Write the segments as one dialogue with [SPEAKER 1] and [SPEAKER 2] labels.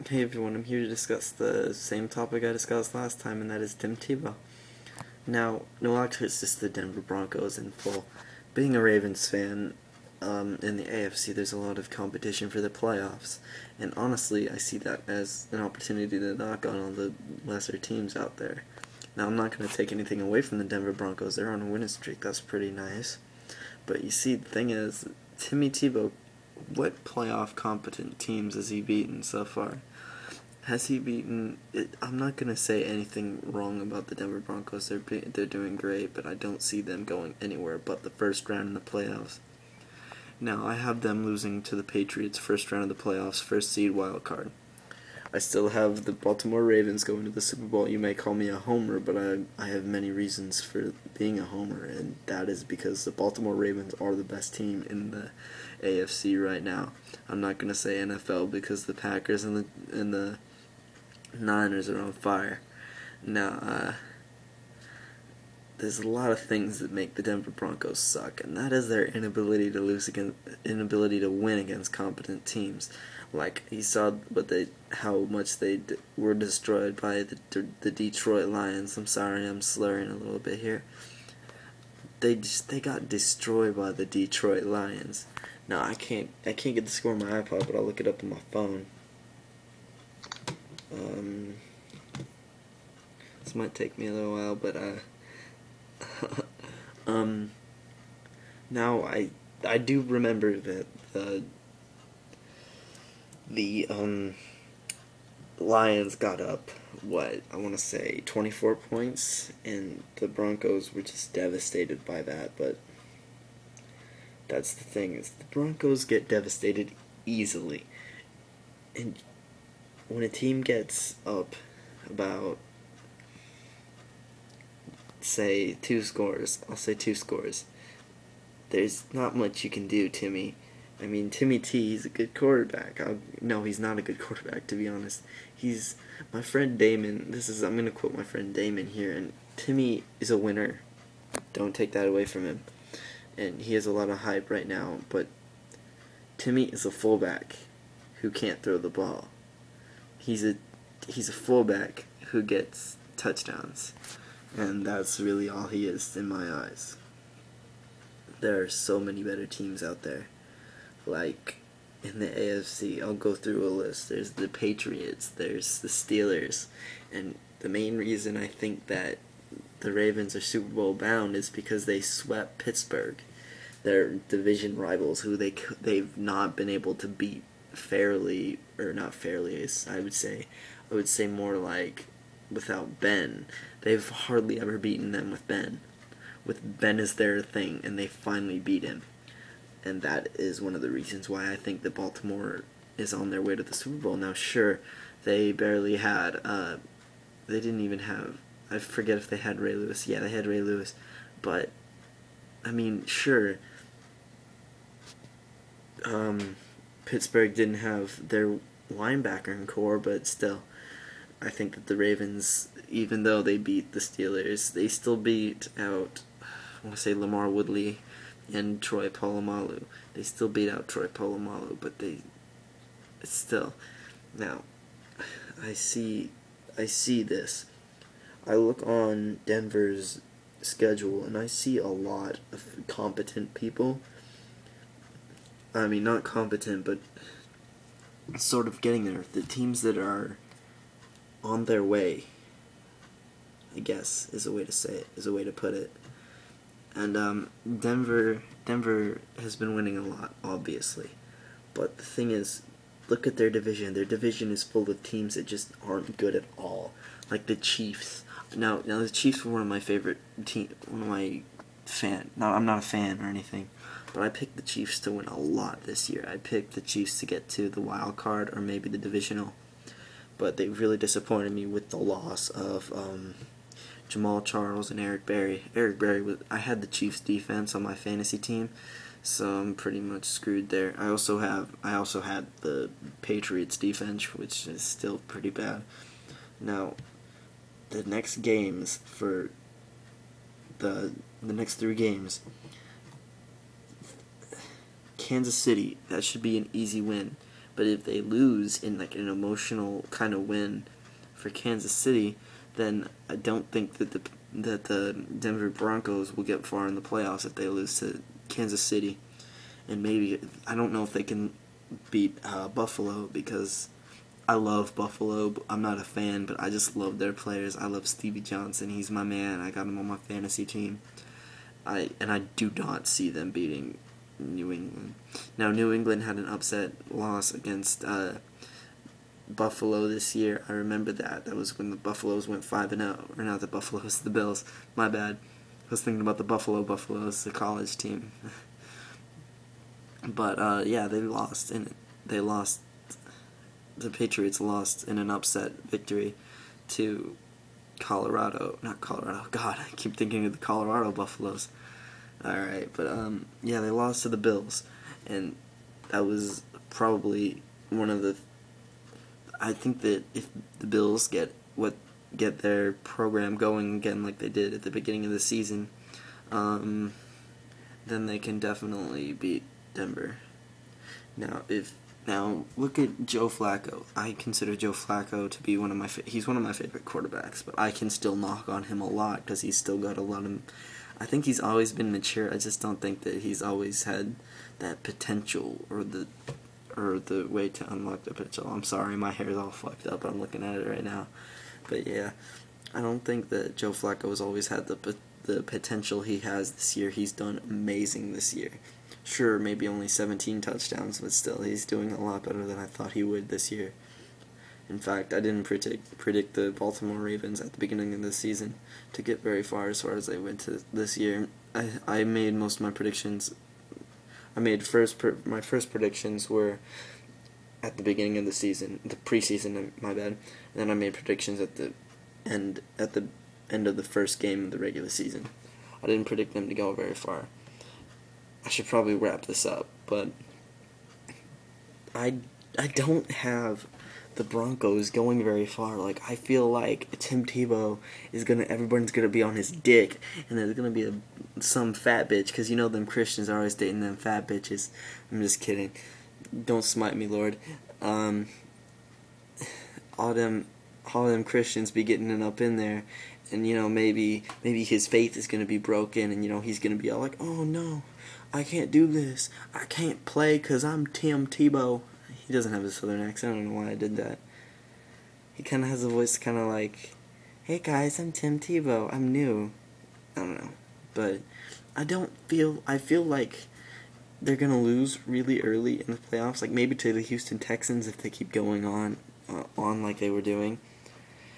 [SPEAKER 1] Hey everyone, I'm here to discuss the same topic I discussed last time, and that is Tim Tebow. Now, no, actually it's just the Denver Broncos in full. Being a Ravens fan, in the AFC there's a lot of competition for the playoffs, and honestly I see that as an opportunity to knock on all the lesser teams out there. Now, I'm not going to take anything away from the Denver Broncos. They're on a winning streak, that's pretty nice. But you see, the thing is, Timmy Tebow, what playoff competent teams has he beaten so far? Has he beaten? I'm not gonna say anything wrong about the Denver Broncos. They're doing great, but I don't see them going anywhere but the first round in the playoffs. Now I have them losing to the Patriots first round of the playoffs, first seed wild card. I still have the Baltimore Ravens going to the Super Bowl. You may call me a homer, but I have many reasons for being a homer, and that is because the Baltimore Ravens are the best team in the AFC right now. I'm not gonna say NFL because the Packers and the Niners are on fire. Now, there's a lot of things that make the Denver Broncos suck, and that is their inability to win against competent teams. Like, you saw how much they were destroyed by the Detroit Lions. I'm sorry, I'm slurring a little bit here. They got destroyed by the Detroit Lions. Now I can't get the score on my iPod, but I'll look it up on my phone. This might take me a little while, but now I do remember that the Lions got up, what, I want to say 24 points, and the Broncos were just devastated by that. But that's the thing, is the Broncos get devastated easily, and when a team gets up about, say, 2 scores, I'll say 2 scores, there's not much you can do, Timmy. I mean, Timmy T, he's a good quarterback. No, he's not a good quarterback, to be honest. He's my friend Damon. I'm going to quote my friend Damon here, and Timmy is a winner. Don't take that away from him. And he has a lot of hype right now, but Timmy is a fullback who can't throw the ball. He's a fullback who gets touchdowns, and that's really all he is in my eyes. There are so many better teams out there. Like, in the AFC, I'll go through a list. There's the Patriots, there's the Steelers, and the main reason I think that the Ravens are Super Bowl bound is because they swept Pittsburgh. Their division rivals, who they've not been able to beat fairly, or not fairly, I would say more like without Ben. They've hardly ever beaten them with Ben. With Ben as their thing, and they finally beat him. And that is one of the reasons why I think that Baltimore is on their way to the Super Bowl. Now, sure, they barely had, they didn't even have, I forget if they had Ray Lewis. Yeah, they had Ray Lewis. But, I mean, sure, Pittsburgh didn't have their linebacker in core, but still, I think that the Ravens, even though they beat the Steelers, they still beat out, I want to say Lamar Woodley and Troy Polamalu. They still beat out Troy Polamalu, but it's still. Now, I see this. I look on Denver's schedule, and I see a lot of competent people. I mean, not competent, but sort of getting there. The teams that are on their way, I guess, is a way to say it, is a way to put it. And Denver has been winning a lot, obviously. But the thing is, look at their division. Their division is full of teams that just aren't good at all. Like the Chiefs. Now the Chiefs were one of my favorite teams. I'm not a fan or anything, but I picked the Chiefs to win a lot this year. I picked the Chiefs to get to the wild card or maybe the divisional. But they really disappointed me with the loss of Jamal Charles and Eric Berry. I had the Chiefs defense on my fantasy team, so I'm pretty much screwed there. I also had the Patriots defense, which is still pretty bad. Now, the next games for the next 3 games, Kansas City, that should be an easy win. But if they lose in like an emotional kind of win for Kansas City, then I don't think that the Denver Broncos will get far in the playoffs if they lose to Kansas City. And maybe, I don't know if they can beat Buffalo, because I love Buffalo. I'm not a fan, but I just love their players. I love Stevie Johnson. He's my man. I got him on my fantasy team. I do not see them beating New England. Now, New England had an upset loss against Buffalo this year. I remember that. That was when the Buffaloes went 5-0. Or not the Buffaloes, the Bills. My bad. I was thinking about the Buffaloes, the college team. But yeah, they lost, and they lost. The Patriots lost in an upset victory to not Colorado. God, I keep thinking of the Colorado Buffaloes. Alright, but yeah, they lost to the Bills, and that was probably one of the. I think that if the Bills get their program going again like they did at the beginning of the season, then they can definitely beat Denver. Now look at Joe Flacco. I consider Joe Flacco to be he's one of my favorite quarterbacks, but I can still knock on him a lot because he's still got a lot of. I think he's always been mature. I just don't think that he's always had that potential or the way to unlock the potential. I'm sorry, my hair is all fucked up. I'm looking at it right now, but yeah, I don't think that Joe Flacco has always had the potential he has this year. He's done amazing this year. Sure, maybe only 17 touchdowns, but still, he's doing a lot better than I thought he would this year. In fact, I didn't predict the Baltimore Ravens at the beginning of the season to get very far as they went to this year. I made most of my predictions. My first predictions were at the beginning of the season, the preseason, my bad. And then I made predictions at the end of the first game of the regular season. I didn't predict them to go very far. I should probably wrap this up, but I don't have the Broncos going very far. Like, I feel like Tim Tebow everyone's gonna be on his dick, and there's gonna be some fat bitch, because you know them Christians are always dating them fat bitches. I'm just kidding. Don't smite me, Lord. All them Christians be getting it up in there, and you know, maybe his faith is gonna be broken, and you know, he's gonna be all like, oh no, I can't do this. I can't play because I'm Tim Tebow. He doesn't have a southern accent. I don't know why I did that. He kind of has a voice kind of like, hey guys, I'm Tim Tebow. I'm new. I don't know. But I feel like they're going to lose really early in the playoffs. Like maybe to the Houston Texans if they keep going on like they were doing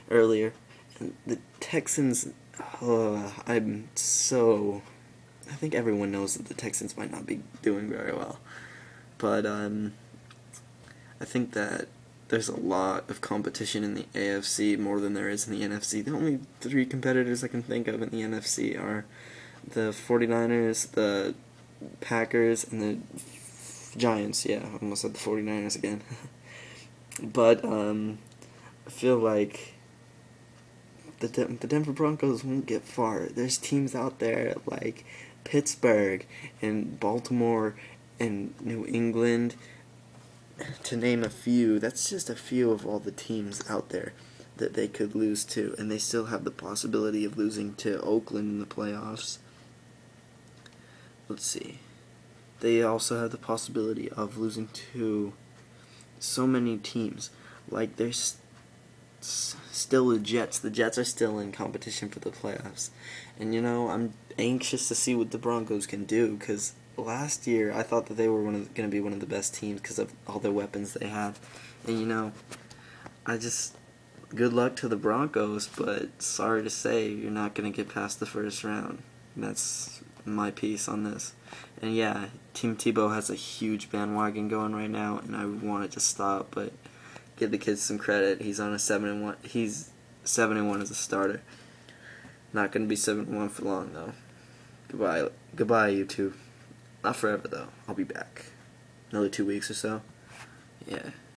[SPEAKER 1] earlier. And the Texans, I think everyone knows that the Texans might not be doing very well. But I think that there's a lot of competition in the AFC, more than there is in the NFC. The only three competitors I can think of in the NFC are the 49ers, the Packers, and the Giants. Yeah, I almost said the 49ers again. But I feel like the Denver Broncos won't get far. There's teams out there like Pittsburgh and Baltimore and New England, to name a few. That's just a few of all the teams out there that they could lose to, and they still have the possibility of losing to Oakland in the playoffs. Let's see. They also have the possibility of losing to so many teams. Like, there's still the Jets. The Jets are still in competition for the playoffs. And, you know, I'm anxious to see what the Broncos can do, because last year I thought that they were going to be one of the best teams because of all their weapons they have. And, you know, good luck to the Broncos, but sorry to say, you're not going to get past the first round. And that's my piece on this. And yeah, Tim Tebow has a huge bandwagon going right now, and I want it to stop, but give the kid some credit. He's on a 7-1. He's 7-1 as a starter. Not going to be 7-1 for long, though. Goodbye, YouTube. Not forever, though. I'll be back. Another 2 weeks or so. Yeah.